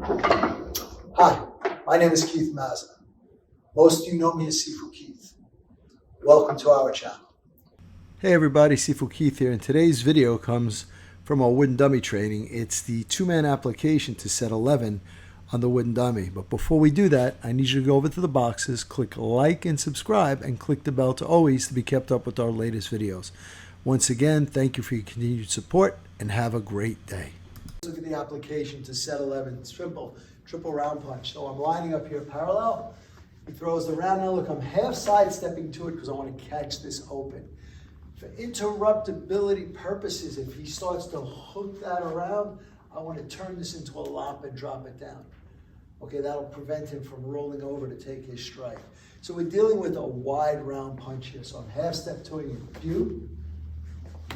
Hi, my name is Keith Mazza. Most of you know me as Sifu Keith. Welcome to our channel. Hey everybody, Sifu Keith here, and today's video comes from our wooden dummy training. It's the two-man application to set 11 on the wooden dummy. But before we do that, I need you to go over to the boxes, click like and subscribe, and click the bell to always be kept up with our latest videos. Once again, thank you for your continued support, and have a great day. Look at the application to set 11. It's triple round punch. So I'm lining up here parallel. He throws the round. Now look, I'm half sidestepping to it because I want to catch this open. For interruptibility purposes, if he starts to hook that around, I want to turn this into a lop and drop it down. Okay, that'll prevent him from rolling over to take his strike. So we're dealing with a wide round punch here. So I'm half step to it. View,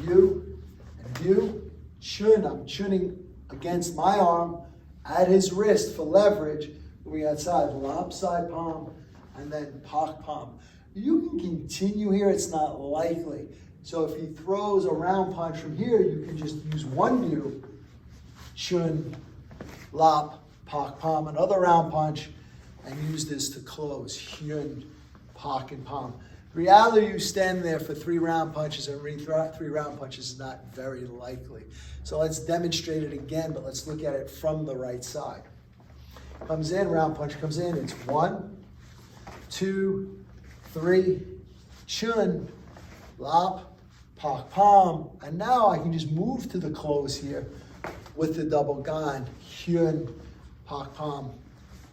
and view. Chun, I'm chunning against my arm at his wrist for leverage. Moving outside, lop side palm, and then pak palm. You can continue here, it's not likely. So if he throws a round punch from here, you can just use one view, chun, lop, pak palm, another round punch, and use this to close, hyun, pak, and palm. Reality, you stand there for 3 round punches, and 3 round punches is not very likely. So let's demonstrate it again, but let's look at it from the right side. Comes in, round punch comes in, it's 1, 2, 3, chun, lop, pak palm, and now I can just move to the close here with the double gan, hyun, pak palm,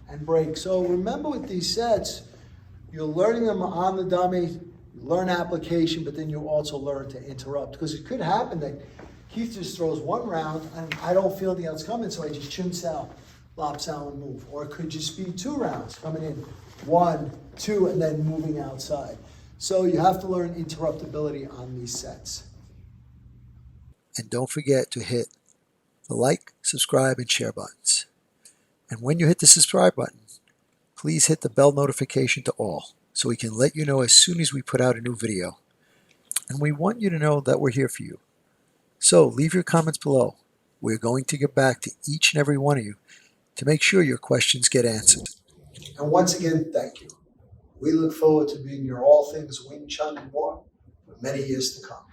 and break. So remember with these sets, you're learning them on the dummy, you learn application, but then you also learn to interrupt. Because it could happen that Keith just throws 1 round and I don't feel the else coming, so I just chun sal, lop sal, and move. Or it could just be 2 rounds coming in, 1, 2, and then moving outside. So you have to learn interruptibility on these sets. And don't forget to hit the like, subscribe, and share buttons. And when you hit the subscribe button, please hit the bell notification to all so we can let you know as soon as we put out a new video. And we want you to know that we're here for you. So leave your comments below. We're going to get back to each and every one of you to make sure your questions get answered. And once again, thank you. We look forward to being your all things Wing Chun and more for many years to come.